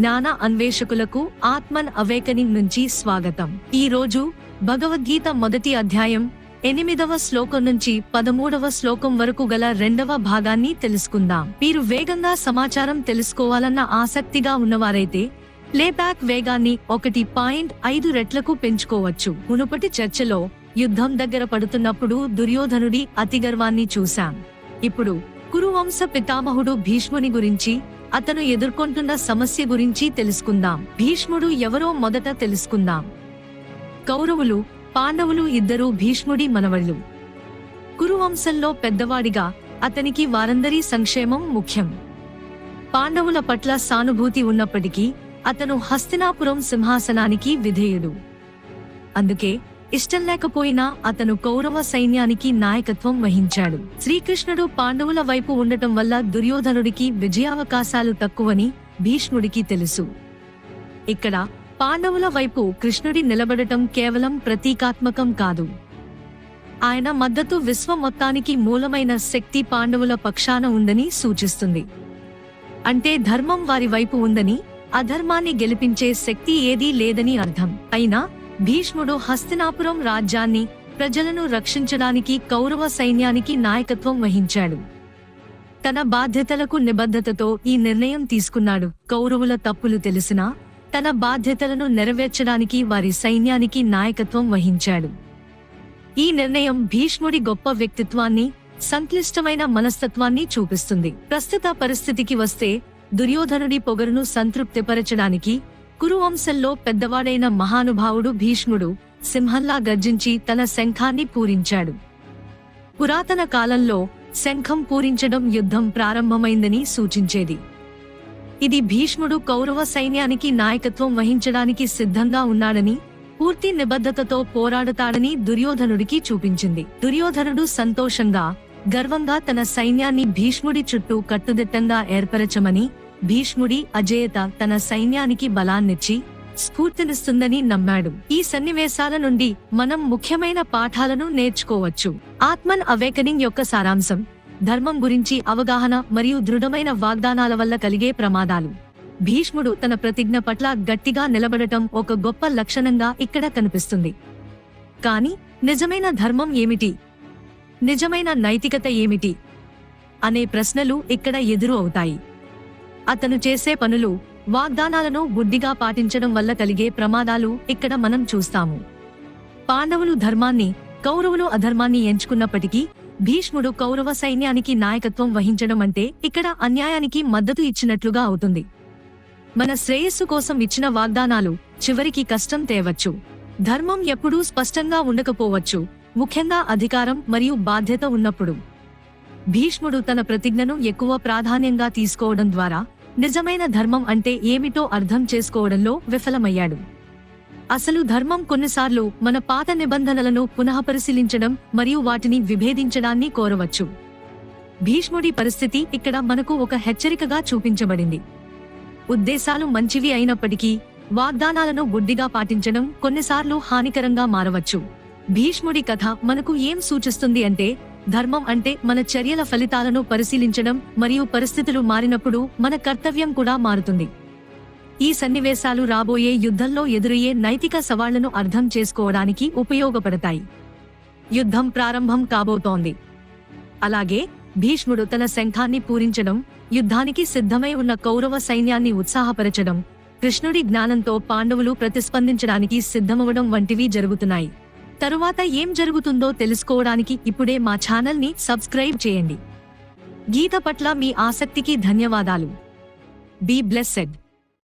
జ్ఞాన అన్వేషకులకు ఆత్మన్ అవేకనింగ్ నుంచి స్వాగతం. ఈ రోజు భగవద్గీత మొదటి అధ్యాయం 8వ శ్లోకం నుంచి 13వ శ్లోకం వరకు గల 2వ భాగాన్ని తెలుసుకుందాం. మీరు వేగంగా సమాచారం తెలుసుకోవాలన్న ఆసక్తిగా ఉన్నవారైతే ప్లేబ్యాక్ వేగాన్ని 1.5 రెట్లకు పెంచుకోవచ్చు. మునుపటి చర్చలో యుద్ధం దగ్గర పడుతున్నప్పుడు దుర్యోధనుడి అతిగర్వాన్ని చూశాం. ఇప్పుడు కురువంశ పితామహుడు భీష్ముని గురించి, అతను ఎదుర్కొంటున్న సమస్య గురించి తెలుసుకుందాం. భీష్ముడు ఎవరో మొదట తెలుసుకుందాం. కౌరవులు, పాండవులు ఇద్దరూ భీష్ముడి మనవళ్లు. కురువంశంలో పెద్దవాడిగా అతనికి వారందరి సంక్షేమం ముఖ్యం. పాండవుల పట్ల సానుభూతి ఉన్నప్పటికీ అతను హస్తినాపురం సింహాసనానికి విధేయుడు. అందుకే ఇష్టం లేకపోయినా అతను కౌరవ సైన్యానికి నాయకత్వం వహించాడు. శ్రీకృష్ణుడు పాండవుల వైపు ఉండటం వల్ల దుర్యోధనుడికి విజయావకాశాలు తక్కువని భీష్ముడికి తెలుసు. ఇక్కడ పాండవుల వైపు కృష్ణుడి నిలబడటం కేవలం ప్రతీకాత్మకం కాదు. ఆయన మద్దతు విశ్వం మొత్తానికి మూలమైన శక్తి పాండవుల పక్షాన ఉందని సూచిస్తుంది. అంటే ధర్మం వారి వైపు ఉందని, అధర్మాన్ని గెలిపించే శక్తి ఏదీ లేదని అర్థం. అయినా భీష్ముడు హస్తినాపురం రాజ్యాన్ని, ప్రజలను రక్షించడానికి కౌరవ సైన్యానికి నాయకత్వం వహించాడు. తన బాధ్యతలకు నిబద్ధతతో ఈ నిర్ణయం తీసుకున్నాడు. కౌరవుల తప్పులు తెలిసినా తన బాధ్యతలను నెరవేర్చడానికి వారి సైన్యానికి నాయకత్వం వహించాడు. ఈ నిర్ణయం భీష్ముడి గొప్ప వ్యక్తిత్వాన్ని, సంక్లిష్టమైన మనస్తత్వాన్ని చూపిస్తుంది. ప్రస్తుత పరిస్థితికి వస్తే దుర్యోధనుడి పొగరును సంతృప్తిపరచడానికి కురువంశంలో పెద్దవాడైన మహానుభావుడు భీష్ముడు సింహంలా గర్జించి తన శంఖాన్ని పూరించాడు. పురాతన కాలంలో శంఖం పూరించడం యుద్ధం ప్రారంభమైందని సూచించేది. ఇది భీష్ముడు కౌరవ సైన్యానికి నాయకత్వం వహించడానికి సిద్ధంగా ఉన్నాడని, పూర్తి నిబద్ధతతో పోరాడతాడని దుర్యోధనుడికి చూపించింది. దుర్యోధనుడు సంతోషంగా, గర్వంగా తన సైన్యాన్ని భీష్ముడి చుట్టూ కట్టుదిట్టంగా ఏర్పరచమని, భీష్ముడి అజేయత తన సైన్యానికి బలాన్నిచ్చి స్ఫూర్తినిస్తుందని నమ్మాడు. ఈ సన్నివేశాల నుండి మనం ముఖ్యమైన పాఠాలను నేర్చుకోవచ్చు. ఆత్మన్ అవేకనింగ్ యొక్క సారాంశం: ధర్మం గురించి అవగాహన మరియు దృఢమైన వాగ్దానాల వల్ల కలిగే ప్రమాదాలు. భీష్ముడు తన ప్రతిజ్ఞ పట్ల గట్టిగా నిలబడటం ఒక గొప్ప లక్షణంగా ఇక్కడ కనిపిస్తుంది. కానీ నిజమైన ధర్మం ఏమిటి? నిజమైన నైతికత ఏమిటి అనే ప్రశ్నలు ఇక్కడ ఎదురు అవుతాయి. అతను చేసే పనులు, వాగ్దానాలను గుడ్డిగా పాటించడం వల్ల కలిగే ప్రమాదాలు ఇక్కడ మనం చూస్తాము. పాండవులు ధర్మాన్ని, కౌరవులు అధర్మాన్ని ఎంచుకున్నప్పటికీ భీష్ముడు కౌరవ సైన్యానికి నాయకత్వం వహించడం అంటే ఇక్కడ అన్యాయానికి మద్దతు ఇచ్చినట్లుగా అవుతుంది. మన శ్రేయస్సు కోసం ఇచ్చిన వాగ్దానాలు చివరికి కష్టం తేవచ్చు. ధర్మం ఎప్పుడూ స్పష్టంగా ఉండకపోవచ్చు, ముఖ్యంగా అధికారం మరియు బాధ్యత ఉన్నప్పుడు. భీష్ముడు తన ప్రతిజ్ఞను ఎక్కువ ప్రాధాన్యంగా తీసుకోవడం ద్వారా నిజమైన ధర్మం అంటే ఏమిటో అర్థం చేసుకోవడంలో విఫలమయ్యాడు. అసలు ధర్మం కొన్నిసార్లు మన పాత నిబంధనలను పునఃపరిశీలించడం మరియు వాటిని విభేదించడాన్ని కోరవచ్చు. భీష్ముడి పరిస్థితి ఇక్కడ మనకు ఒక హెచ్చరికగా చూపించబడింది. ఉద్దేశాలు మంచివి అయినప్పటికీ వాగ్దానాలను గుడ్డిగా పాటించడం కొన్నిసార్లు హానికరంగా మారవచ్చు. భీష్ముడి కథ మనకు ఏం సూచిస్తుంది అంటే, ధర్మం అంటే మన చర్యల ఫలితాలను పరిశీలించడం మరియు పరిస్థితులు మారినప్పుడు మన కర్తవ్యం కూడా మారుతుంది. ఈ సన్నివేశాలు రాబోయే యుద్ధంలో ఎదురయ్యే నైతిక సవాళ్లను అర్థం చేసుకోవడానికి ఉపయోగపడతాయి. యుద్ధం ప్రారంభం కాబోతోంది. అలాగే భీష్ముడు తన శంఖాన్ని పూరించడం, యుద్ధానికి సిద్ధమై ఉన్న కౌరవ సైన్యాన్ని ఉత్సాహపరచడం, కృష్ణుడి జ్ఞానంతో పాండవులు ప్రతిస్పందించడానికి సిద్ధమవడం వంటివి జరుగుతున్నాయి. తరువాత ఏం జరుగుతుందో తెలుసుకోవడానికి ఇప్పుడే మా ఛానల్ని సబ్స్క్రైబ్ చేయండి. గీత పట్ల మీ ఆసక్తికి ధన్యవాదాలు. Be blessed.